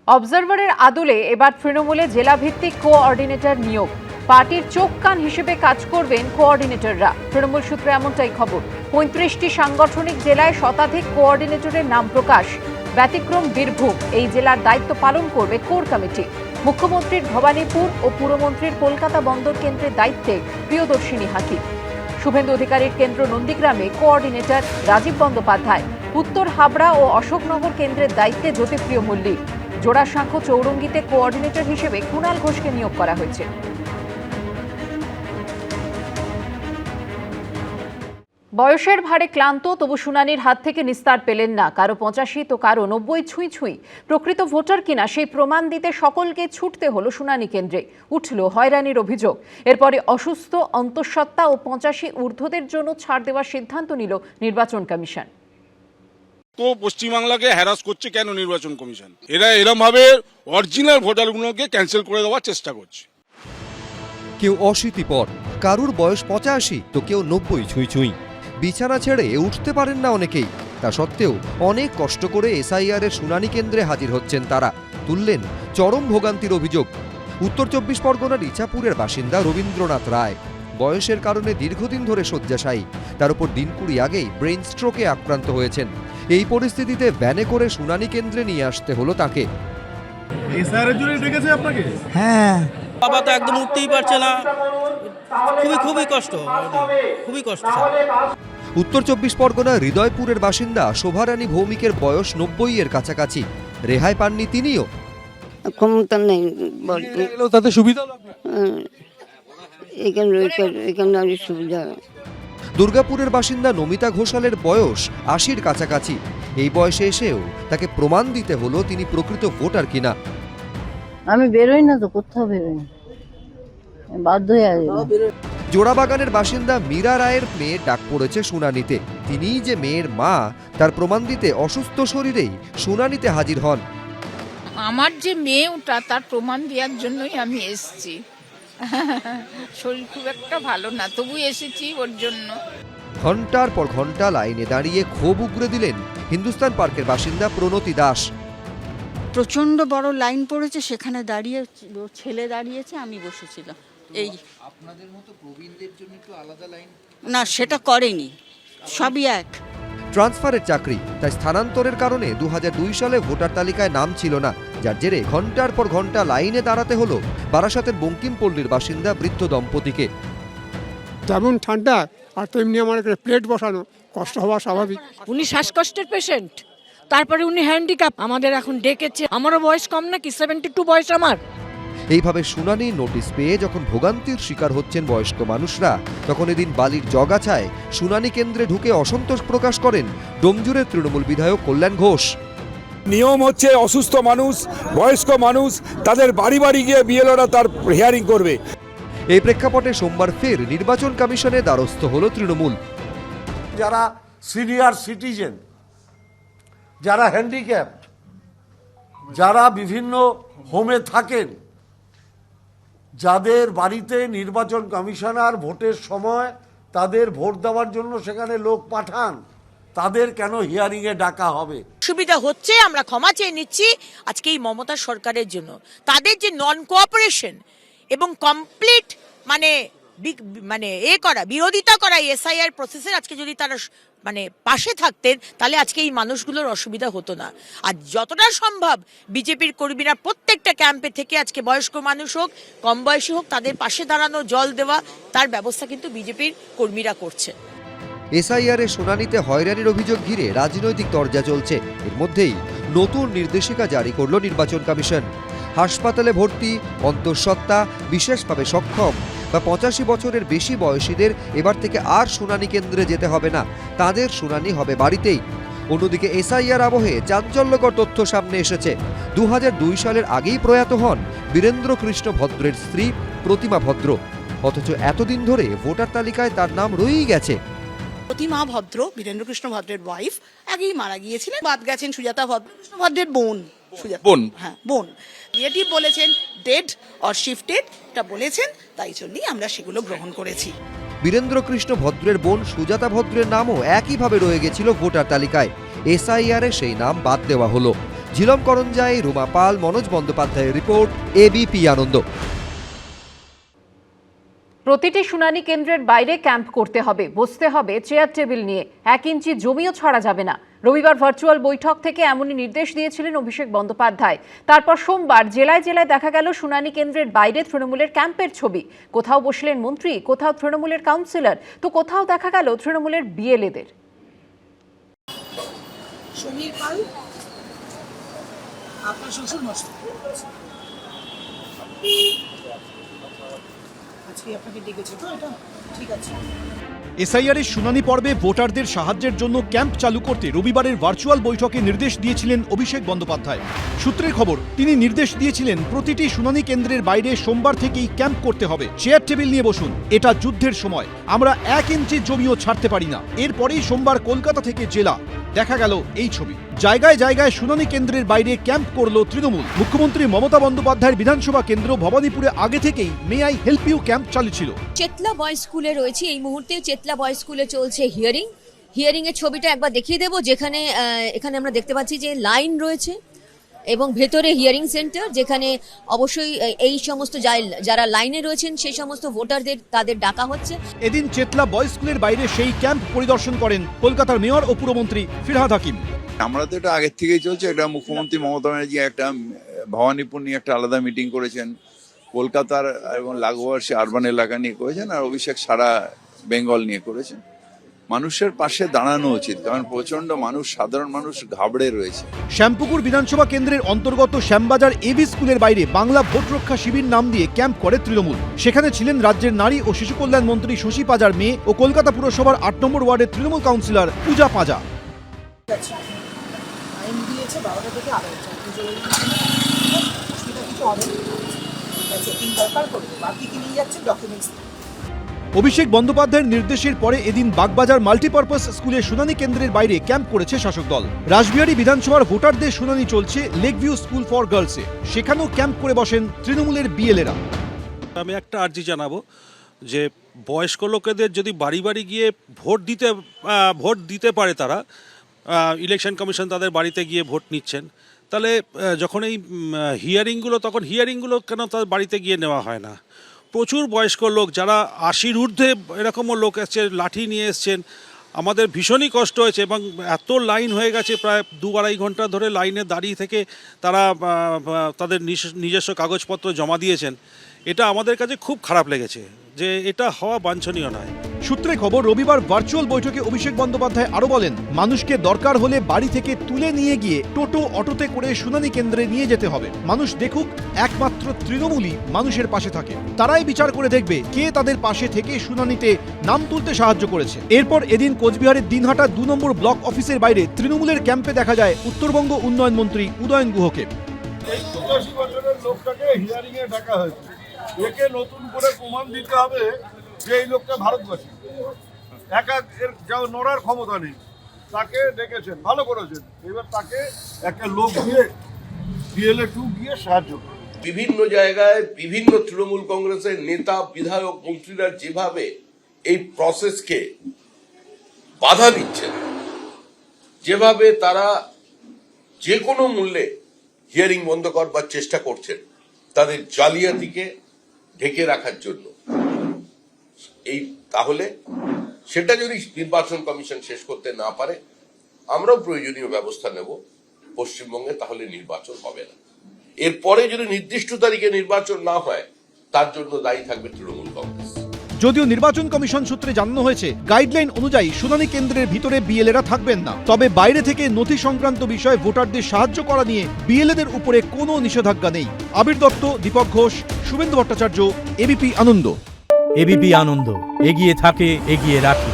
অবজারভারের আদলে এবার তৃণমূলে জেলাভিত্তিক কোঅর্ডিনেটর নিয়োগ। পার্টির চোখ কান হিসেবে কাজ করবেন কোঅর্ডিনেটররা। তৃণমূল সূত্রে এমনটাই খবর। ৩৫টি সাংগঠনিক জেলায় শতাধিক কোঅর্ডিনেটরের নাম প্রকাশ। ব্যতিক্রম বীরভূম, এই জেলার দায়িত্ব পালন করবে কোর কমিটি। মুখ্যমন্ত্রীর ভবানীপুর ও পুরমন্ত্রীর কলকাতা বন্দর কেন্দ্রের দায়িত্বে প্রিয়দর্শিনী হাকিম। শুভেন্দু অধিকারীর কেন্দ্র নন্দীগ্রামে কোঅর্ডিনেটর রাজীব বন্দ্যোপাধ্যায়। উত্তর হাবড়া ও অশোকনগর কেন্দ্রের দায়িত্বে জ্যোতিপ্রিয় মল্লিক। জোড়াসাঁকো চৌরঙ্গিতে কোঅর্ডিনেটর হিসেবে কুণাল ঘোষকে নিয়োগ করা হয়েছে। বয়সের ভারে ক্লান্ত, তবু শুনানির হাত থেকে নিস্তার পেলেন না। কারো 85 তো কারো 90 ছুঁই। প্রকৃত ভোটার কিনা সেই প্রমাণ দিতে সকলকে ছুটতে হলো শুনানি কেন্দ্রে। উঠল হয়রানির অভিযোগ। এরপরে অসুস্থ, অন্তঃসত্ত্বা ও 85 ঊর্ধ্বদের জন্য ছাড় দেওয়ার সিদ্ধান্ত নিল নির্বাচন কমিশন। তো পশ্চিমবাংলাকে হ্যারাস করছে কেন নির্বাচন কমিশন? এরা এরম ভাবে অরিজিনাল ভোটারগুলোকে ক্যান্সেল করে দেওয়ার চেষ্টা করছে। কেউ 80 পর, কারুর বয়স 85 তো কেউ 90 ছুঁই। বিছানা ছেড়ে উঠতে পারেন না অনেকেই। তা সত্ত্বেও অনেক কষ্ট করে এসআইআর এর শুনানি কেন্দ্রে হাজির হচ্ছেন তারা। তুললেন চরম ভোগান্তির অভিযোগ। উত্তর 24 পরগনার ইছাপুরের বাসিন্দা রবীন্দ্রনাথ রায়। বয়সের কারণে দীর্ঘদিন ধরে শয্যাশায়ী। তার উপর দিন 20 আগেই ব্রেইন স্ট্রোকে আক্রান্ত হয়েছেন। এই পরিস্থিতিতে ভ্যানে করে শুনানি কেন্দ্রে নিয়ে আসতে হলো তাকে। এসআইআর জন্য ডেকেছে আপনাকে? হ্যাঁ, বাবা তো একদম উঠতেই পারছে না, খুবই কষ্ট। উত্তর 24 পরগনার হৃদয়পুরের বাসিন্দা শোভারানী ভৌমিকের বয়স 90 এর কাছাকাছি। রেহাই পাননি তিনিও। ক্ষমতা নেই, তাতে সুবিধা হলো আপনার? এখানে সুবিধা। দুর্গাপুরের বাসিন্দা নমিতা ঘোষালের বয়স 80-র কাছাকাছি। এই বয়সে এসেও তাকে প্রমাণ দিতে হলো তিনি প্রকৃত ভোটার কিনা। আমি বেরোই না তো, কোথাও বেরোই না, বাধ্য হয়ে আসি। জোড়াবাগানের বাসিন্দা মীরা রায়ের মেয়ের ডাক পড়েছে শুনানিতে। তিনিই যে মেয়ের মা তার প্রমাণ দিতে অসুস্থ শরীরেই শুনানিতে হাজির হন। আমার যে মেয়ে ওটা, তার প্রমাণ দেওয়ার জন্যই আমি এসেছি। শরীর খুব একটা ভালো না, তবু এসেছি ওর জন্য। ঘন্টার পর ঘন্টা লাইনে দাঁড়িয়ে ক্ষোভ উগরে দিলেন হিন্দুস্তান পার্কের বাসিন্দা প্রণতি দাস। প্রচন্ড বড় লাইন পড়েছে, সেখানে দাঁড়িয়ে ছেলে দাঁড়িয়েছে, আমি বসেছিলাম। এই আপনাদের মতো প্রবীণদের জন্য একটু আলাদা লাইন না, সেটা করেনি, সবই এক। ট্রান্সফারের চাকরি, তাই স্থানান্তরের কারণে 2002 সালে ভোটার তালিকায় নাম ছিল না, যার জেরে ঘন্টার পর ঘন্টা লাইনে দাঁড়াতে হলো বারাসাতের বঙ্কিমপল্লীর বাসিন্দা বৃদ্ধ দম্পতিকে। যেমন ঠান্ডা আর তেমনি আমার প্লেট বসানো, কষ্ট হওয়া স্বাভাবিক। উনি শ্বাসকষ্টের পেশেন্ট, তারপরে উনি হ্যান্ডিক্যাপ। আমাদের এখন ডেকেছে, আমারও বয়স কম নাকি, 72 বয়স আমার। এইভাবে শুনানি নোটিশ পেয়ে যখন ভোগান্তির শিকার হচ্ছেন বয়স্ক মানুষরা, তখন এদিন বালির জগাছায় শুনানি কেন্দ্রে ঢুকে অসন্তোষ প্রকাশ করেন ডোমজুরের তৃণমূল বিধায়ক কল্যাণ ঘোষ। নিয়ম হচ্ছে অসুস্থ মানুষ, বয়স্ক মানুষ, তাদের বাড়ি বাড়ি গিয়ে বিএলওরা তার হিয়ারিং করবে। এই প্রেক্ষাপটে সোমবার ফের নির্বাচন কমিশনে দ্বারস্থ হল তৃণমূল। যারা সিনিয়র সিটিজেন, যারা হ্যান্ডিক্যাপ, যারা বিভিন্ন হোমে থাকেন, যাদের বাড়িতে নির্বাচন কমিশনার ভোটের সময় তাদের ভোট দেওয়ার জন্য সেখানে লোক পাঠান, তাদের কেন হিয়ারিংয়ে ডাকা হবে? সুবিধা হচ্ছে, আমরা ক্ষমা চেয়ে নিচ্ছি আজকে এই মমতা সরকারের জন্য। তাদের যে নন কোঅপারেশন এবং কমপ্লিট বিরোধিতা করা এসআইআর প্রসেসের, আজকে যদি তারা পাশে থাকতেন, তাহলে আজকে এই মানুষগুলোর অসুবিধা হতো না। আর যতটা সম্ভব বিজেপির কর্মীরা প্রত্যেকটা ক্যাম্পে থেকে আজকে বয়স্ক মানুষ হোক, কম বয়সী হোক, তাদের পাশে দাঁড়ানো, জল দেওয়া, তার ব্যবস্থা কিন্তু বিজেপির কর্মীরা করছে। এসআইআর এর শুনানিতে হয়রানির অভিযোগ ঘিরে রাজনৈতিক তরজা চলছে। এর মধ্যেই নতুন নির্দেশিকা জারি করল নির্বাচন কমিশন। হাসপাতালে ভর্তি, অন্তঃসত্ত্বা, বিশেষভাবে সক্ষম বা 85 বছরের বেশি বয়সীদের এবার থেকে আর শুনানি কেন্দ্রে যেতে হবে না, তাদের শুনানি হবে বাড়িতেই। অন্যদিকে এসআইআর আবহে চাঞ্চল্যকর তথ্য সামনে এসেছে। 2002 সালের আগেই প্রয়াত হন বীরেন্দ্র কৃষ্ণ ভদ্রের স্ত্রী প্রতিমা ভদ্র, অথচ এতদিন ধরে ভোটার তালিকায় তার নাম রয়েই গেছে। প্রতিমা ভদ্র, বীরেন্দ্র কৃষ্ণ ভদ্রের ওয়াইফ, আগেই মারা গিয়েছিলেন। বাদ গেছেন সুজাতা ভদ্র, কৃষ্ণ ভদ্রের বোন। বোন রিলেটিভ বলেছেন ডেড অর শিফটেড, এটা বলেছেন, তাই জন্যই আমরা সেগুলো গ্রহণ করেছি। বীরেন্দ্র কৃষ্ণ ভদ্রের বোন সুজাতা ভদ্রের নামও একইভাবে রয়ে গেছিল ভোটার তালিকায়। এসআইআর এ সেই নাম বাদ দেওয়া হলো। ঝিলম করঞ্জাই, রুমা পাল, মনোজ বন্দ্যোপাধ্যায়ের রিপোর্ট, এবিপি আনন্দ। প্রতিটি শুনানি কেন্দ্রের বাইরে ক্যাম্প করতে হবে, বসতে হবে চেয়ার টেবিল নিয়ে, 1 ইঞ্চি জমিও ছাড়া যাবে না। রবিবার ভার্চুয়াল বৈঠক থেকে এমনই নির্দেশ দিয়েছিলেন অভিষেক বন্দ্যোপাধ্যায়। তারপর সোমবার জেলায় জেলায় দেখা গেল শুনানি কেন্দ্রের বাইরে তৃণমূলের ক্যাম্পের ছবি। কোথাও বসলেন মন্ত্রী, কোথাও তৃণমূলের কাউন্সিলর, তো কোথাও দেখা গেল তৃণমূলের বিএলএদের। সমীর পাল আপনার শ্বশুর মশাই আজকে আপনাকে ডেকেছে তো, এটা ঠিক আছে। এসআইআরের শুনানি পর্বে ভোটারদের সাহায্যের জন্য ক্যাম্প চালু করতে রবিবারের ভার্চুয়াল বৈঠকে নির্দেশ দিয়েছিলেন অভিষেক বন্দ্যোপাধ্যায়। সূত্রের খবর, তিনি নির্দেশ দিয়েছিলেন প্রতিটি শুনানি কেন্দ্রের বাইরে সোমবার থেকেই ক্যাম্প করতে হবে, চেয়ার টেবিল নিয়ে বসুন, এটা যুদ্ধের সময়, আমরা 1 ইঞ্চি জমিও ছাড়তে পারি না। এরপরেই সোমবার কলকাতা থেকে জেলা দেখা গেল এই ছবি। জায়গায় জায়গায় শুনানি কেন্দ্রের বাইরে ক্যাম্প করল তৃণমূল। মুখ্যমন্ত্রী মমতা বন্দ্যোপাধ্যায়ের বিধানসভা কেন্দ্র ভবানীপুরে আগে থেকেই may I help you camp চালু ছিল। চেতলা বয়েজ স্কুলে রয়েছে এই মুহূর্তে, চেতলা বয়েজ স্কুলে চলছে হিয়ারিং এর ছবিটা একবার দেখিয়ে দেবো, যেখানে এখানে আমরা দেখতে পাচ্ছি যে লাইন রয়েছে এবং ভেতরে হিয়ারিং সেন্টার, যেখানে অবশ্যই এই সমস্ত যারা লাইনে রয়েছেন সেই সমস্ত ভোটারদের তাদের ডাকা হচ্ছে। এদিন চেতলা বয়েজ স্কুলের বাইরে সেই ক্যাম্প পরিদর্শন করেন কলকাতার মেয়র ও পুরমন্ত্রী ফিরহাদ হাকিম। আমরা তো এটা আগের থেকেই চলছে, এটা মুখ্যমন্ত্রী মমতা ব্যানার্জি একটা ভবানীপুর নিয়ে একটা আলাদা মিটিং করেছেন, কলকাতার এবং লাগোয়ার্সি আরবান এলাকা নিয়ে করেছেন, আর অভিষেক সারা বেঙ্গল নিয়ে করেছেন। মানুষের পাশে দাঁড়ানো উচিত, কারণ প্রচন্ড মানুষ, সাধারণ মানুষ ঘাবড়ে রয়েছে। শ্যামপুকুর বিধানসভা কেন্দ্রের অন্তর্গত শ্যামবাজার এবি স্কুলের বাইরে বাংলা ভোট রক্ষা শিবির নাম দিয়ে ক্যাম্প করে তৃণমূল। সেখানে ছিলেন রাজ্যের নারী ও শিশু কল্যাণ মন্ত্রী শশী পাজার মেয়ে ও কলকাতা পুরসভার 8 নম্বর ওয়ার্ডের তৃণমূল কাউন্সিলর পূজা পাজা। অভিষেক বন্দ্যোপাধ্যায়ের নির্দেশের পরে এদিন বাগবাজার মাল্টিপারপাস স্কুলের শুনানি কেন্দ্রের বাইরে ক্যাম্প করেছে শাসক দল। রাসবিহারী বিধানসভার ভোটারদের শুনানি চলছে লেকভিউ স্কুল ফর গার্লসে, সেখানেও ক্যাম্প করে বসেন তৃণমূলের বিএলএরা। আমি একটা আর্জি জানাবো যে বয়স্ক লোকেদের যদি বাড়ি বাড়ি গিয়ে ভোট দিতে পারে তারা, ইলেকশন কমিশন তাদের বাড়িতে গিয়ে ভোট নিচ্ছেন, তাহলে যখন এই হিয়ারিংগুলো, তখন হিয়ারিংগুলো কেন তার বাড়িতে গিয়ে নেওয়া হয় না? প্রচুর বয়স্ক লোক, যারা 80-র ঊর্ধ্বে এরকমও লোক এসছে, লাঠি নিয়ে এসছেন। আমাদের ভীষণই কষ্ট হয়েছে এবং এত লাইন হয়ে গেছে, প্রায় 2-2.5 ঘন্টা ধরে লাইনে দাঁড়িয়ে থেকে তারা তাদের নিজস্ব কাগজপত্র জমা দিয়েছেন। এটা আমাদের কাছে খুব খারাপ লেগেছে, যে এটা হওয়া বাঞ্ছনীয় নয়। সূত্রে খবর, রবিবার ভার্চুয়াল বৈঠকে অভিষেক বন্দ্যোপাধ্যায় আরো বলেন, মানুষকে দরকার হলে বাড়ি থেকে তুলে নিয়ে গিয়ে টোটো অটোতে করে শুনানি কেন্দ্রে নিয়ে যেতে হবে। মানুষ দেখুক একমাত্র তৃণমূলই মানুষের পাশে থাকে, তারাই বিচার করে দেখবে কে তাদের পাশে থেকে শুনানিতে নাম তুলতে সাহায্য করেছে। এরপর এদিন কোচবিহারের দিনহাটা 2 নম্বর ব্লক অফিসের বাইরে তৃণমূলের ক্যাম্পে দেখা যায় উত্তরবঙ্গ উন্নয়ন মন্ত্রী উদয়ন গুহকে। একে নতুন করে প্রমাণ দিতে হবে যে এই লোকটা ভারতবাসী, একা এর নড়ার ক্ষমতা নেই। তাকে ডেকেছেন, ভালো করেছেন, এবার তাকে একটা লোক দিয়ে বিএলএ2 গিয়ে সাহায্য করে। বিভিন্ন জায়গায় বিভিন্ন তৃণমূল কংগ্রেসের নেতা, বিধায়ক, মন্ত্রীরা যেভাবে এই প্রসেসকে বাধা দিচ্ছেন, যেভাবে তারা যে কোনো মূল্যে হিয়ারিং বন্ধ করবার চেষ্টা করছেন তাদের জালিয়াতিকে ঢেকে রাখার জন্য, তাহলে সেটা যদি নির্বাচন কমিশন শেষ করতে না পারে, আমরাও প্রয়োজনীয় ব্যবস্থা নেব পশ্চিমবঙ্গে, তাহলে নির্বাচন হবে না। এরপরে যদি নির্দিষ্ট তারিখে নির্বাচন না হয়, তার জন্য দায়ী থাকবে তৃণমূল কংগ্রেস। যদিও নির্বাচন কমিশন সূত্রে জানানো হয়েছে, গাইডলাইন অনুযায়ী শুনানি কেন্দ্রের ভিতরে বিএলএরা থাকবেন না, তবে বাইরে থেকে নথি সংক্রান্ত বিষয়ে ভোটারদের সাহায্য করা নিয়ে বিএলএদের উপরে কোনো নিষেধাজ্ঞা নেই। আবির দত্ত, দীপক ঘোষ, শুভেন্দু ভট্টাচার্য, এবিপি আনন্দ। এবিপি আনন্দ, এগিয়ে থাকে, এগিয়ে রাখে।